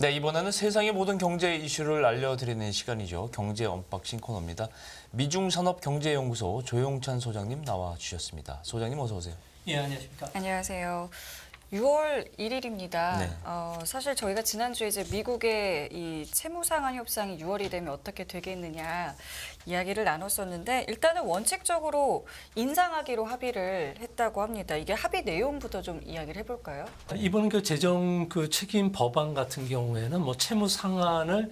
네, 이번에는 세상의 모든 경제 이슈를 알려드리는 시간이죠. 경제 언박싱 코너입니다. 미중산업경제연구소 조용찬 소장님 나와주셨습니다. 소장님 어서 오세요. 예, 안녕하십니까. 안녕하세요. 6월 1일입니다. 네. 사실 저희가 지난주에 이제 미국의 이 채무상환 협상이 6월이 되면 어떻게 되겠느냐 이야기를 나눴었는데 일단은 원칙적으로 인상하기로 합의를 했다고 합니다. 이게 합의 내용부터 좀 이야기를 해볼까요? 이번 재정 책임 법안 같은 경우에는 뭐 채무 상한을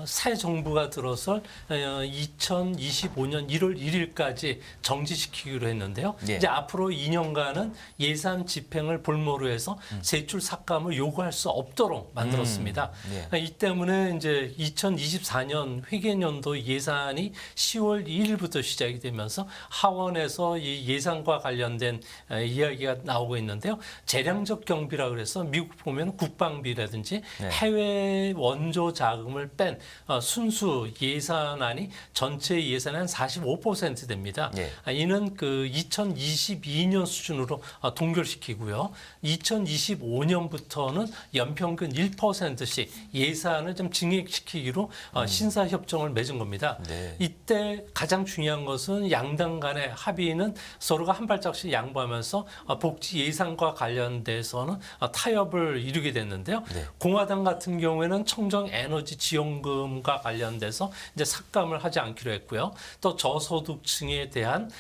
새 정부가 들어서 2025년 1월 1일까지 정지시키기로 했는데요. 예. 이제 앞으로 2년간은 예산 집행을 볼모로 해서 세출 삭감을 요구할 수 없도록 만들었습니다. 예. 이 때문에 이제 2024년 회계연도 예산이 10월 2일부터 시작이 되면서 하원에서 이 예산과 관련된 이야기가 나오고 있는데요. 재량적 경비라 그래서 미국 보면 국방비라든지 네. 해외 원조 자금을 뺀 순수 예산안이 전체 예산의 한 45% 됩니다. 예. 이는 2022년 수준으로 동결시키고요. 2025년부터는 연평균 1%씩 예산을 좀 증액시키기로 신사협정을 맺은 겁니다. 네. 이때 가장 중요한 것은 양당 간의 합의는 서로가 한 발짝씩 양보하면서 복지 예산과 관련돼서는 타협을 이루게 됐는데요. 네. 공화당 같은 경우에는 청정 에너지 지원금과 관련돼서 이제 삭감을 하지 않기로 했고요. 또 저소득층에 대한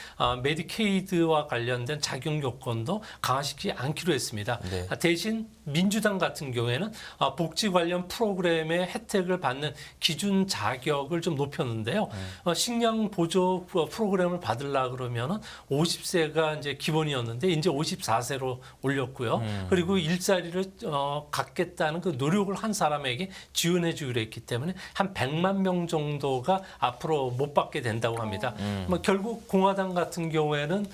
메디케이드와 관련된 작용 요건도 강화시키지 않기로 했습니다. 네. 대신 민주당 같은 경우에는 복지 관련 프로그램의 혜택을 받는 기준 자격을 좀 높였는데요. 식량 보조 프로그램을 받으려 그러면은 50세가 이제 기본이었는데 이제 54세로 올렸고요. 그리고 일자리를 갖겠다는 그 노력을 한 사람에게 지원해 주기로 했기 때문에 한 100만 명 정도가 앞으로 못 받게 된다고 합니다. 뭐 결국 공화당 같은 경우에는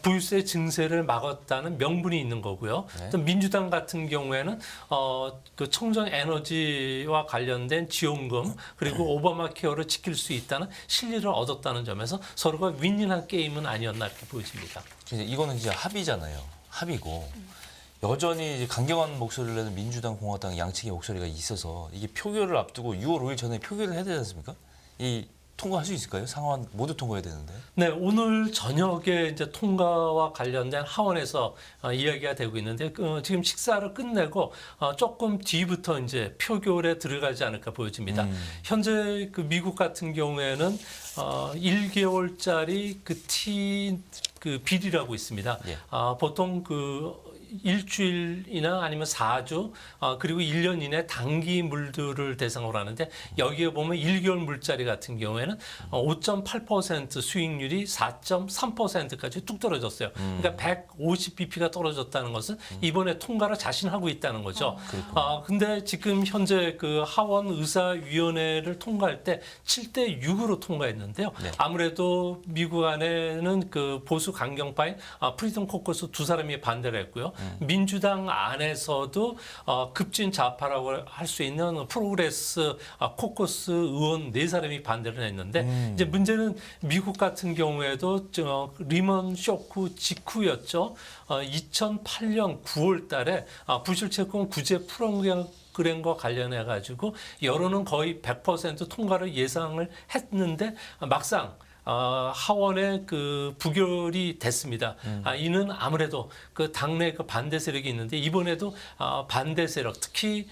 부유세 증세를 막았다는 명분이 있는 거고요. 네. 또 민주당 같은 경우에는 그 청정 에너지와 관련된 지원금 그리고 오바마 케어를 지킬 수 있다는 실리를 얻었다는 점에서 서로가 윈윈한 게임은 아니었나 이렇게 보여집니다. 이거는 이제 합의잖아요. 합의고 여전히 이제 강경한 목소리를 내는 민주당, 공화당 양측의 목소리가 있어서 이게 표결을 앞두고 6월 5일 전에 표결을 해야 되지 않습니까? 이 통과할 수 있을까요? 상원 모두 통과해야 되는데. 네, 오늘 저녁에 이제 통과와 관련된 하원에서 이야기가 되고 있는데 지금 식사를 끝내고 조금 뒤부터 이제 표결에 들어가지 않을까 보여집니다. 현재 미국 같은 경우에는 1개월짜리 비리라고 있습니다. 예. 보통 일주일이나 아니면 4주 그리고 1년 이내 단기물들을 대상으로 하는데 여기에 보면 1개월 물짜리 같은 경우에는 5.8% 수익률이 4.3%까지 뚝 떨어졌어요. 그러니까 150bp가 떨어졌다는 것은 이번에 통과를 자신하고 있다는 거죠. 근데 지금 현재 하원 의사위원회를 통과할 때 7대 6으로 통과했는데요. 네. 아무래도 미국 안에는 보수 강경파인 프리덤 코커스 두 사람이 반대를 했고요. 민주당 안에서도 급진 좌파라고 할 수 있는 프로그레스 코커스 의원 4사람이 반대를 했는데 이제 문제는 미국 같은 경우에도 리먼 쇼크 직후였죠. 2008년 9월 달에 부실채권 구제 프로그램과 관련해 가지고 여론은 거의 100% 통과를 예상을 했는데 막상 하원에 부결이 됐습니다. 이는 아무래도 당내 반대 세력이 있는데 이번에도 반대 세력 특히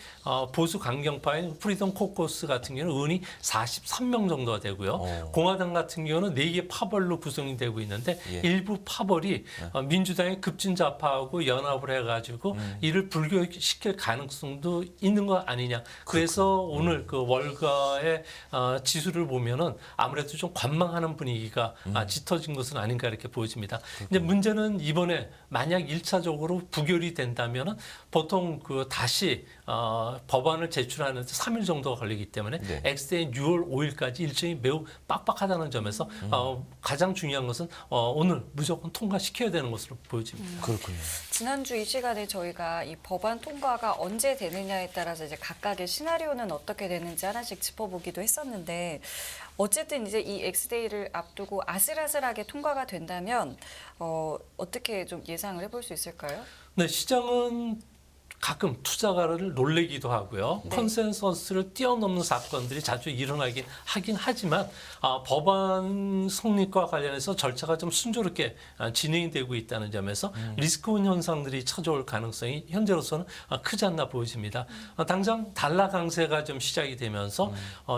보수 강경파인 프리덤 코커스 같은 경우는 의원이 43명 정도가 되고요. 공화당 같은 경우는 4개 파벌로 구성이 되고 있는데 예. 일부 파벌이 민주당의 급진 좌파하고 연합을 해가지고 이를 불결시킬 가능성도 있는 거 아니냐. 그래서 오늘 월가의 지수를 보면은 아무래도 좀 관망하는 분위기가 짙어진 것은 아닌가 이렇게 보여집니다. 근데 문제는 이번에 만약 1차적으로 부결이 된다면은 보통 다시 법안을 제출하는데 3일 정도가 걸리기 때문에 네. X대인 6월 5일까지 일정이 매우 빡빡하다는 점에서 가장 중요한 것은 오늘 무조건 통과시켜야 되는 것으로 보여집니다. 그렇군요. 지난주 이 시간에 저희가 이 법안 통과가 언제 되느냐에 따라서 이제 각각의 시나리오는 어떻게 되는지 하나씩 짚어보기도 했었는데 어쨌든 이제 이 X데이를 앞두고 아슬아슬하게 통과가 된다면 어떻게 좀 예상을 해볼 수 있을까요? 네, 시장은 가끔 투자가를 놀래기도 하고요. 네. 컨센서스를 뛰어넘는 사건들이 자주 일어나긴 하긴 하지만 법안 성립과 관련해서 절차가 좀 순조롭게 진행이 되고 있다는 점에서 리스크온 현상들이 찾아올 가능성이 현재로서는 크지 않나 보여집니다. 당장 달러 강세가 좀 시작이 되면서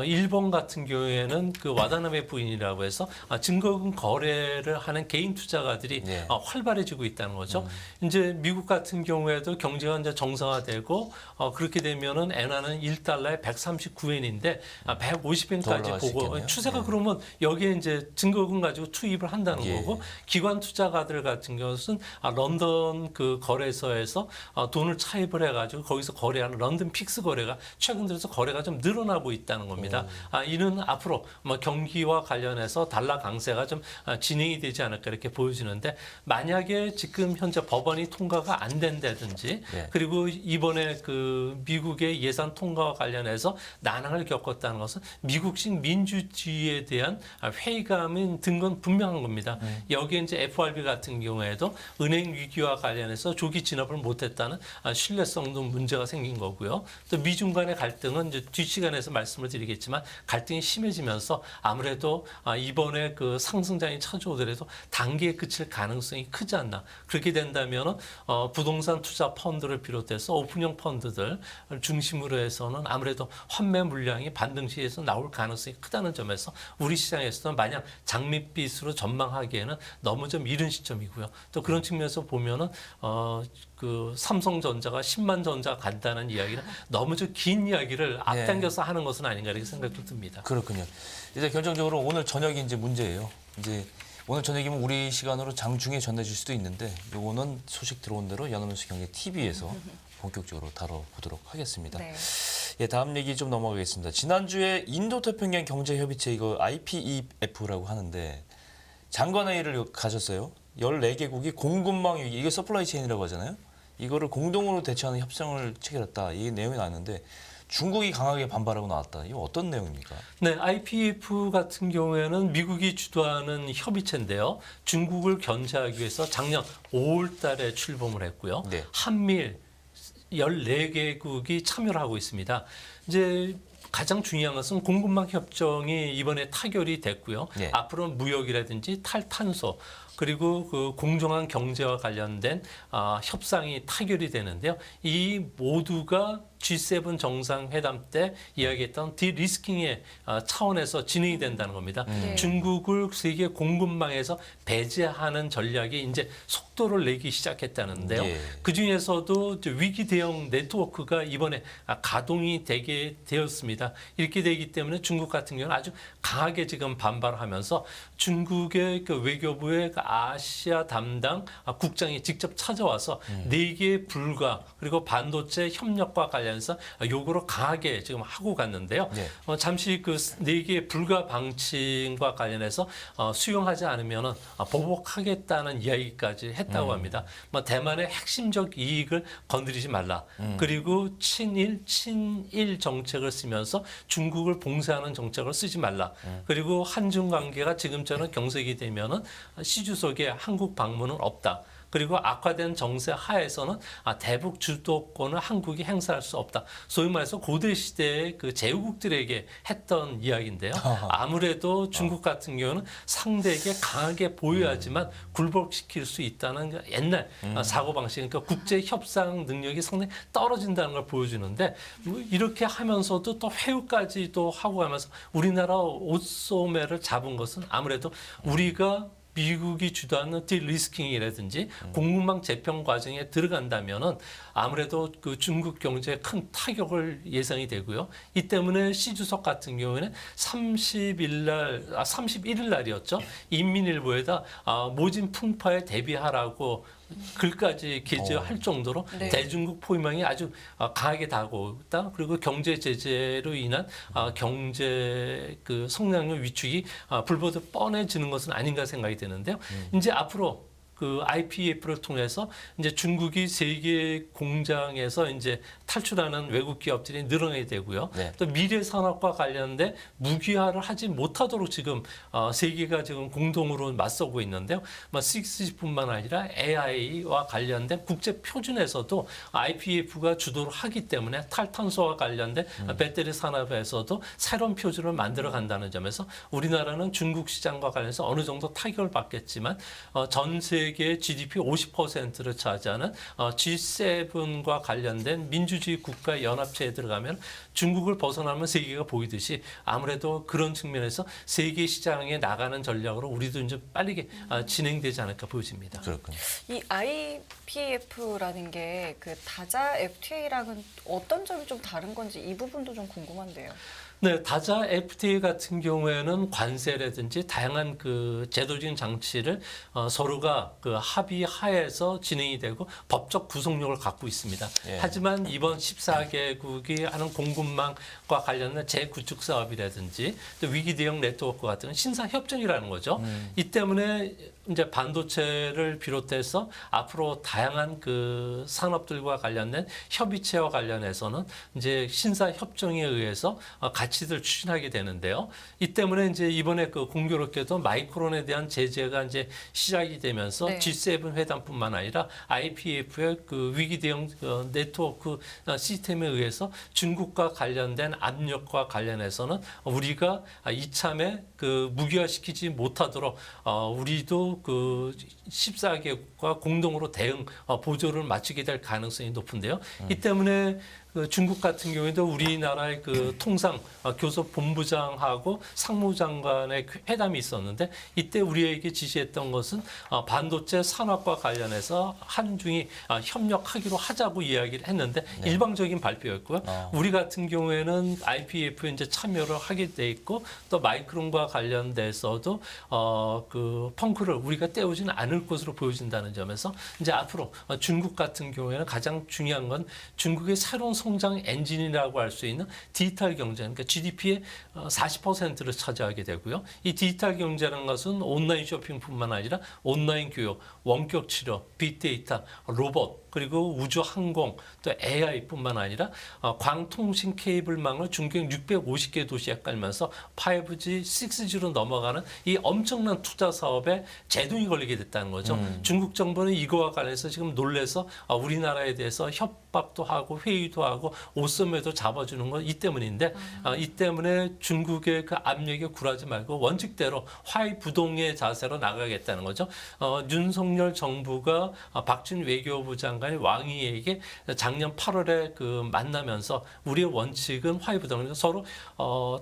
일본 같은 경우에는 그 와다나베 부인이라고 해서 증거금 거래를 하는 개인 투자가들이 네. 활발해지고 있다는 거죠. 이제 미국 같은 경우에도 경제가 이제 정상화되고 그렇게 되면은 엔화는 1달러에 139엔인데 150엔까지 더 올라갈 수 보고 있겠네요. 추세가 네. 그러면 여기에 이제 증거금 가지고 투입을 한다는 예. 거고 기관 투자가들 같은 경우는 런던 그 거래소에서 돈을 차입을 해가지고 거기서 거래하는 런던 픽스 거래가 최근 들어서 거래가 좀 늘어나고 있다는 겁니다. 이는 앞으로 경기와 관련해서 달러 강세가 좀 진행이 되지 않을까 이렇게 보여지는데 만약에 지금 현재 법안이 통과가 안 된다든지 네. 그리고 이번에 그 미국의 예산 통과와 관련해서 난항을 겪었다는 것은 미국식 민주주의에 대한 회의감은 든 건 분명한 겁니다. 여기에 이제 FRB 같은 경우에도 은행 위기와 관련해서 조기 진압을 못했다는 신뢰성도 문제가 생긴 거고요. 또 미중 간의 갈등은 이제 뒷시간에서 말씀을 드리겠지만 갈등이 심해지면서 아무래도 이번에 그 상승장이 찾아오더라도 단기에 그칠 가능성이 크지 않나. 그렇게 된다면 부동산 투자 펀드를 비롯해서 오픈형 펀드들 중심으로 해서는 아무래도 환매 물량이 반등 시에서 나올 가능성이 크다는 점에서 우리 시장에서는 마냥 장밋빛으로 전망하기에는 너무 좀 이른 시점이고요. 또 그런 측면에서 보면은 그 삼성전자가 10만 전자 간다는 이야기는 너무 좀 긴 이야기를 앞당겨서 하는 것은 아닌가 이렇게 생각도 듭니다. 그렇군요. 이제 결정적으로 오늘 저녁이 이제 문제예요. 이제 오늘 저녁이면 우리 시간으로 장중에 전해질 수도 있는데 요거는 소식 들어온 대로 연합뉴스 경제 TV에서 본격적으로 다뤄보도록 하겠습니다. 네. 예, 다음 얘기 좀 넘어가겠습니다. 지난주에 인도태평양 경제협의체 이거 IPEF라고 하는데 장관회의를 가졌어요. 14개국이 공급망 위기, 이게 서플라이 체인이라고 하잖아요. 이거를 공동으로 대처하는 협정을 체결했다. 이 내용이 나왔는데 중국이 강하게 반발하고 나왔다. 이거 어떤 내용입니까? 네, IPEF 같은 경우에는 미국이 주도하는 협의체인데요. 중국을 견제하기 위해서 작년 5월 달에 출범을 했고요. 네. 한미일 14개국이 참여를 하고 있습니다. 이제 가장 중요한 것은 공급망 협정이 이번에 타결이 됐고요. 네. 앞으로는 무역이라든지 탈탄소 그리고 그 공정한 경제와 관련된 협상이 타결이 되는데요. 이 모두가 G7 정상회담 때 이야기했던 디리스킹의 차원에서 진행이 된다는 겁니다. 네. 중국을 세계 공급망에서 배제하는 전략이 이제 속도를 내기 시작했다는데요. 예. 그중에서도 위기 대응 네트워크가 이번에 가동이 되게 되었습니다. 이렇게 되기 때문에 중국 같은 경우는 아주 강하게 지금 반발하면서 중국의 그 외교부의 그 아시아 담당 국장이 직접 찾아와서 4개 불가 그리고 반도체 협력과 관련해서 요구를 강하게 지금 하고 갔는데요. 네. 잠시 그 4개 불가 방침과 관련해서 수용하지 않으면 보복하겠다는 이야기까지 했다고 합니다. 대만의 핵심적 이익을 건드리지 말라. 그리고 친일 정책을 쓰면서 중국을 봉쇄하는 정책을 쓰지 말라. 그리고 한중 관계가 지금처럼 경색이 되면은 시주석에 한국 방문은 없다. 그리고 악화된 정세 하에서는 대북 주도권을 한국이 행사할 수 없다. 소위 말해서 고대 시대의 그 제후국들에게 했던 이야기인데요. 아무래도 중국 같은 경우는 상대에게 강하게 보여야지만 굴복시킬 수 있다는 그 옛날 사고방식, 그러니까 국제 협상 능력이 상당히 떨어진다는 걸 보여주는데 뭐 이렇게 하면서도 또 회유까지도 하고 가면서 우리나라 옷 소매를 잡은 것은 아무래도 우리가 미국이 주도하는 디리스킹이라든지 공급망 재편 과정에 들어간다면은 아무래도 그 중국 경제에 큰 타격을 예상이 되고요. 이 때문에 시 주석 같은 경우에는 31일 날이었죠. 인민일보에다 모진 풍파에 대비하라고 글까지 게재할 정도로 네. 대중국 포위망이 아주 강하게 다가오다. 그리고 경제 제재로 인한 경제 그 성장률 위축이 불보듯 뻔해지는 것은 아닌가 생각이 되는데요. 이제 앞으로 그 IPEF를 통해서 이제 중국이 세계 공장에서 이제 탈출하는 외국 기업들이 늘어나게 되고요. 네. 또 미래 산업과 관련된 무기화를 하지 못하도록 지금 세계가 지금 공동으로 맞서고 있는데요. 6G뿐만 아니라 AI와 관련된 국제 표준에서도 IPEF가 주도를 하기 때문에 탈탄소와 관련된 배터리 산업에서도 새로운 표준을 만들어 간다는 점에서 우리나라는 중국 시장과 관련해서 어느 정도 타격을 받겠지만 전 세계 GDP 50%를 차지하는 G7과 관련된 민주주의 국가 연합체에 들어가면 중국을 벗어나면 세계가 보이듯이 아무래도 그런 측면에서 세계 시장에 나가는 전략으로 우리도 이제 빠르게 진행되지 않을까 보여집니다. 그렇군요. 이 IPF라는 게 그 다자 FTA랑은 어떤 점이 좀 다른 건지 이 부분도 좀 궁금한데요. 네, 다자 FTA 같은 경우에는 관세라든지 다양한 그 제도적인 장치를 서로가 그 합의하에서 진행이 되고 법적 구속력을 갖고 있습니다. 예. 하지만 이번 14개국이 하는 공급망과 관련된 재구축 사업이라든지 또 위기 대응 네트워크 같은 신사 협정이라는 거죠. 이 때문에 이제 반도체를 비롯해서 앞으로 다양한 그 산업들과 관련된 협의체와 관련해서는 이제 신사 협정에 의해서 가치들 추진하게 되는데요. 이 때문에 이제 이번에 그 공교롭게도 마이크론에 대한 제재가 이제 시작이 되면서 네. G7 회담뿐만 아니라 IPF의 그 위기 대응 네트워크 시스템에 의해서 중국과 관련된 압력과 관련해서는 우리가 이참에 그 무기화시키지 못하도록 우리도 그 14개국과 공동으로 대응 보조를 맞추게 될 가능성이 높은데요. 이 때문에 그 중국 같은 경우에도 우리나라의 그 통상 교섭 본부장하고 상무장관의 회담이 있었는데 이때 우리에게 지시했던 것은 반도체 산업과 관련해서 한중이 협력하기로 하자고 이야기를 했는데 네. 일방적인 발표였고요. 우리 같은 경우에는 IPF에 이제 참여를 하게 돼 있고 또 마이크론과 관련돼서도 그 펑크를 우리가 떼우지는 않을 것으로 보여진다는 점에서 이제 앞으로 중국 같은 경우에는 가장 중요한 건 중국의 새로운 성장 엔진이라고 할 수 있는 디지털 경제, 그러니까 GDP의 40%를 차지하게 되고요. 이 디지털 경제라는 것은 온라인 쇼핑뿐만 아니라 온라인 교육, 원격 치료, 빅데이터, 로봇, 그리고 우주 항공, 또 AI뿐만 아니라 광통신 케이블망을 중경 650개 도시에 깔면서 5G, 6G로 넘어가는 이 엄청난 투자 사업에 제동이 걸리게 됐다는 거죠. 중국 정부는 이거와 관련해서 지금 놀래서 우리나라에 대해서 협박도 하고 회의도 하고 옷소매도 잡아주는 건 이 때문인데 이 때문에 중국의 그 압력에 굴하지 말고 원칙대로 화이부동의 자세로 나가겠다는 거죠. 윤석열 정부가 박준 외교부 장관이 왕毅에게 작년 8월에 그 만나면서 우리의 원칙은 화이부동에서 서로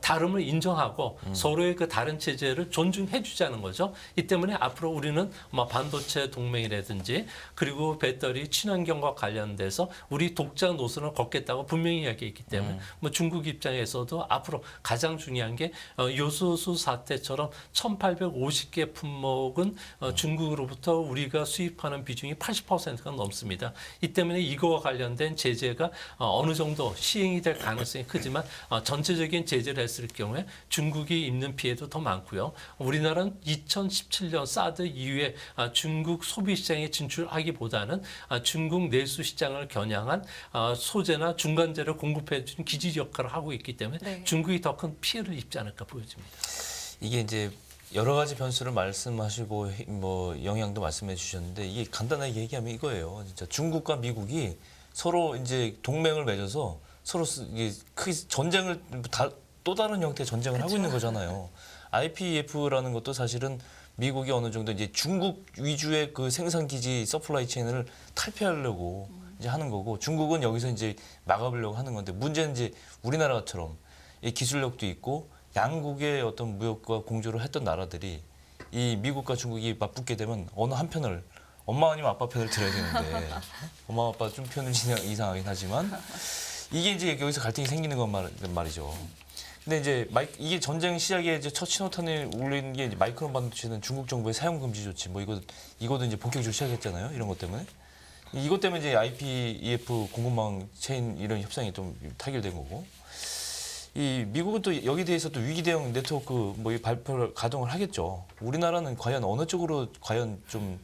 다름을 인정하고 서로의 그 다른 체제를 존중해주자는 거죠. 이 때문에 앞으로 우리는 반도체 동맹이라든지 그리고 배터리 친환경과 관련돼서 우리 독자 노선을 걷겠다고 분명히 이야기했기 때문에 중국 입장에서도 앞으로 가장 중요한 게 요소수 사태처럼 1,850개 품목은 중국으로부터 우리가 수입하는 비중이 80%가 넘습니다. 이 때문에 이거와 관련된 제재가 어느 정도 시행이 될 가능성이 크지만 전체적인 제재를 했을 경우에 중국이 입는 피해도 더 많고요. 우리나라는 2017년 사드 이후에 중국 소비 시장에 진출하기보다는 중국 내수 시장을 겨냥한 소재나 중간재를 공급해 주는 기지 역할을 하고 있기 때문에 네. 중국이 더 큰 피해를 입지 않을까 보여집니다. 이게 이제 여러 가지 변수를 말씀하시고 뭐 영향도 말씀해 주셨는데 이게 간단하게 얘기하면 이거예요. 진짜 중국과 미국이 서로 이제 동맹을 맺어서 서로 이게 크게 전쟁을 또 다른 형태의 전쟁을 하고 있는 거잖아요. IPEF라는 것도 사실은 미국이 어느 정도 이제 중국 위주의 그 생산 기지 서플라이 체인을 탈피하려고 이제 하는 거고 중국은 여기서 이제 막아보려고 하는 건데 문제는 이제 우리나라처럼 이 기술력도 있고 양국의 어떤 무역과 공조를 했던 나라들이 이 미국과 중국이 맞붙게 되면 어느 한 편을 엄마 아니면 아빠 편을 들어야 되는데 엄마 아빠 좀 편은 이상하긴 하지만 이게 이제 여기서 갈등이 생기는 건 말이죠. 근데 이제 이게 전쟁 시작에 이제 첫 신호탄을 울린 게 이제 마이크론 반도체는 중국 정부의 사용 금지 조치 뭐 이거도 이제 본격적으로 시작했잖아요. 이런 것 때문에 이것 때문에 이제 IPEF 공급망 체인 이런 협상이 좀 타결된 거고. 이 미국은 또 여기 대해서 또 위기 대응 네트워크 뭐 이 발표를 가동을 하겠죠. 우리나라는 과연 어느 쪽으로 과연 좀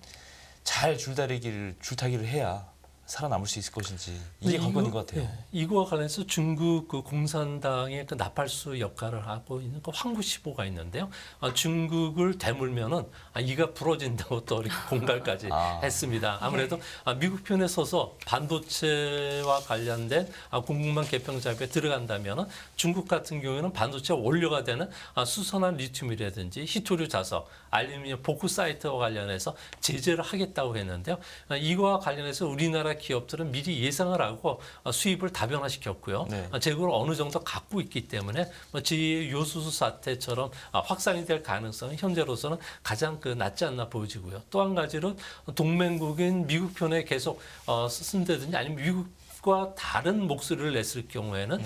잘 줄타기를 해야 살아남을 수 있을 것인지 이게 관건인 것 같아요. 이거와 관련해서 중국 그 공산당의 그 나팔수 역할을 하고 있는 그 황구시보가 있는데요. 중국을 대물면은 이가 부러진다고 또 이렇게 공갈까지 했습니다. 아무래도 미국 편에 서서 반도체와 관련된 공급망 개편 작업에 들어간다면은 중국 같은 경우에는 반도체 원료가 되는 수선한 리튬이라든지 히토류 자석, 알루미늄 보크사이트와 관련해서 제재를 하겠다고 했는데요. 이거와 관련해서 우리나라 기업들은 미리 예상을 하고 수입을 다변화시켰고요. 네. 재고를 어느 정도 갖고 있기 때문에 지 요수수 사태처럼 확산이 될 가능성은 현재로서는 가장 낮지 않나 보여지고요. 또 한 가지는 동맹국인 미국 편에 계속 쓴다든지 아니면 미국과 다른 목소리를 냈을 경우에는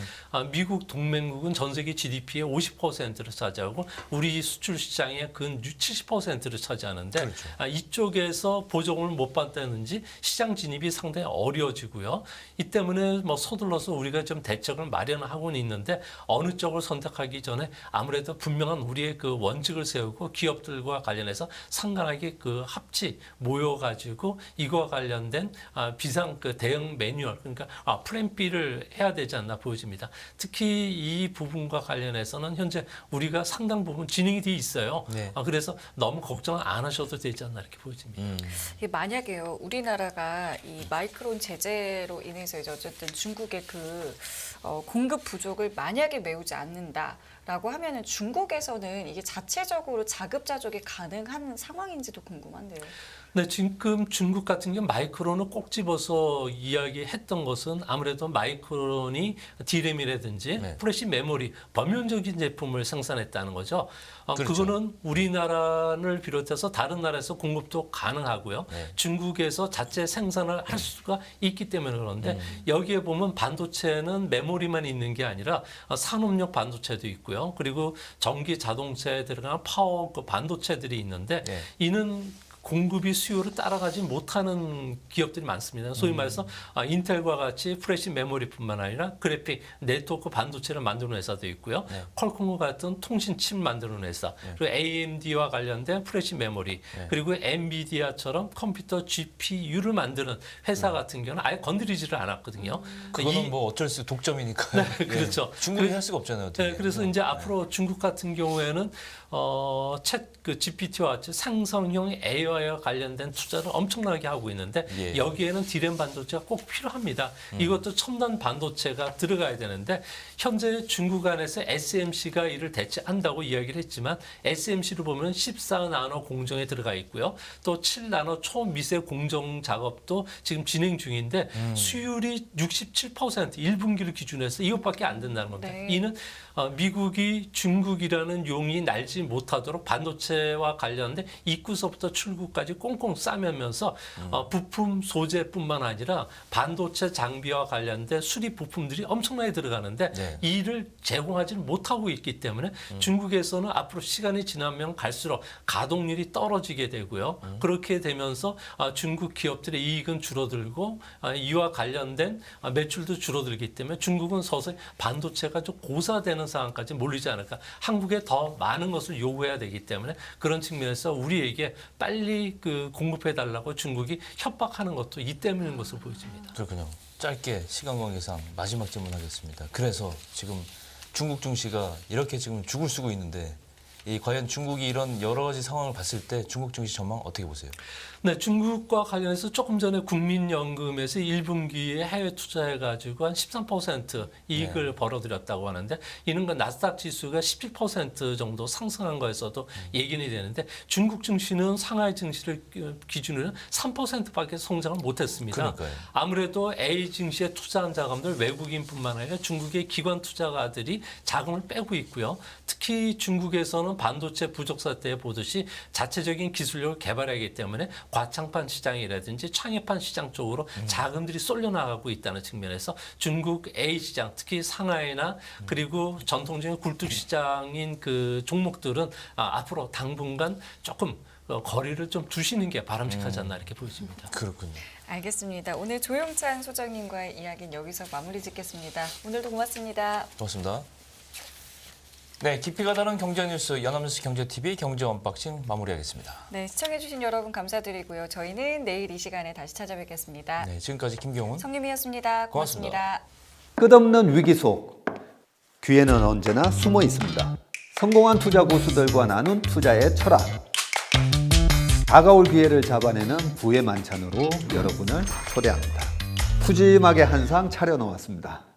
미국 동맹국은 전 세계 GDP의 50%를 차지하고 우리 수출 시장의 근 70%를 차지하는데 그렇죠. 이쪽에서 보조금을 못 받다든지 시장 진입이 상당히 어려워지고요. 이 때문에 서둘러서 우리가 좀 대책을 마련하고는 있는데 어느 쪽을 선택하기 전에 아무래도 분명한 우리의 그 원칙을 세우고 기업들과 관련해서 상관하게 합치 모여가지고 이거와 관련된 비상 대응 매뉴얼 그러니까 플랜 B를 해야 되지 않나 보여집니다. 특히 이 부분과 관련해서는 현재 우리가 상당 부분 진행이 돼 있어요. 네. 그래서 너무 걱정 안 하셔도 되지 않나 이렇게 보여집니다. 이게 만약에요, 우리나라가 이 마이크론 제재로 인해서 이제 어쨌든 중국의 공급 부족을 만약에 메우지 않는다라고 하면은 중국에서는 이게 자체적으로 자급자족이 가능한 상황인지도 궁금한데요. 네, 지금 중국 같은 경우 마이크론을 꼭 집어서 이야기했던 것은 아무래도 마이크론이 디램이라든지 네. 플래시 메모리 범용적인 제품을 생산했다는 거죠. 그렇죠. 그거는 우리나라를 비롯해서 다른 나라에서 공급도 가능하고요. 네. 중국에서 자체 생산을 할 수가 있기 때문에 그런데 여기에 보면 반도체는 메모리만 있는 게 아니라 산업용 반도체도 있고요. 그리고 전기 자동차에 들어가는 파워 반도체들이 있는데 네. 이는 공급이 수요를 따라가지 못하는 기업들이 많습니다. 소위 말해서 인텔과 같이 프레시 메모리뿐만 아니라 그래픽, 네트워크 반도체를 만드는 회사도 있고요. 네. 퀄콤과 같은 통신 칩 만드는 회사, 그리고 AMD와 관련된 프레시 메모리, 그리고 엔비디아처럼 컴퓨터 GPU를 만드는 회사 같은 경우는 아예 건드리지를 않았거든요. 그거는 뭐 어쩔 수 없죠.이니까. 그렇죠. 중국이 할 수가 없잖아요. 어떻게. 네, 그래서 이제 앞으로 중국 같은 경우에는 GPT와 같이 생성형 AI와 관련된 투자를 엄청나게 하고 있는데 예. 여기에는 디램 반도체가 꼭 필요합니다. 이것도 첨단 반도체가 들어가야 되는데 현재 중국 안에서 SMC가 이를 대체한다고 이야기를 했지만 SMC를 보면 14나노 공정에 들어가 있고요. 또 7나노 초미세 공정 작업도 지금 진행 중인데 수율이 67% 1분기를 기준해서 이것밖에 안 된다는 겁니다. 네. 이는 미국이 중국이라는 용이 날지 못하도록 반도체와 관련된 입구서부터 출구까지 꽁꽁 싸매면서 부품 소재뿐만 아니라 반도체 장비와 관련된 수리 부품들이 엄청나게 들어가는데 네. 이를 제공하지 못하고 있기 때문에 중국에서는 앞으로 시간이 지나면 갈수록 가동률이 떨어지게 되고요. 그렇게 되면서 중국 기업들의 이익은 줄어들고 이와 관련된 매출도 줄어들기 때문에 중국은 서서히 반도체가 좀 고사되는 상황까지 몰리지 않을까. 한국에 더 많은 것을 요구해야 되기 때문에 그런 측면에서 우리에게 빨리 공급해달라고 중국이 협박하는 것도 이 때문인 것으로 보여집니다. 그렇군요. 짧게 시간 관계상 마지막 질문하겠습니다. 그래서 지금 중국 증시가 이렇게 지금 죽을 쓰고 있는데 과연 중국이 이런 여러 가지 상황을 봤을 때 중국 증시 전망 어떻게 보세요? 네, 중국과 관련해서 조금 전에 국민연금에서 1분기에 해외 투자해가지고 한 13% 이익을 벌어들였다고 하는데 이는 나스닥 지수가 17% 정도 상승한 거에서도 얘기는 되는데 중국 증시는 상하이 증시를 기준으로 3%밖에 성장을 못했습니다. 그러니까요. 아무래도 A 증시에 투자한 자금들 외국인뿐만 아니라 중국의 기관 투자가들이 자금을 빼고 있고요. 특히 중국에서는 반도체 부족 사태에 보듯이 자체적인 기술력을 개발하기 때문에 과창판 시장이라든지 창의판 시장 쪽으로 자금들이 쏠려나가고 있다는 측면에서 중국 A 시장, 특히 상하이나 그리고 전통적인 굴뚝 시장인 종목들은 앞으로 당분간 조금 거리를 좀 두시는 게 바람직하지 않나 이렇게 보여집니다. 그렇군요. 알겠습니다. 오늘 조용찬 소장님과의 이야기는 여기서 마무리 짓겠습니다. 오늘도 고맙습니다. 고맙습니다. 네, 깊이가 다른 경제 뉴스 연합뉴스 경제TV 경제 언박싱 마무리하겠습니다. 네, 시청해주신 여러분 감사드리고요. 저희는 내일 이 시간에 다시 찾아뵙겠습니다. 네, 지금까지 김경훈. 성유미였습니다. 고맙습니다. 끝없는 위기 속 기회는 언제나 숨어 있습니다. 성공한 투자 고수들과 나눈 투자의 철학. 다가올 기회를 잡아내는 부의 만찬으로 여러분을 초대합니다. 푸짐하게 한 상 차려놓았습니다.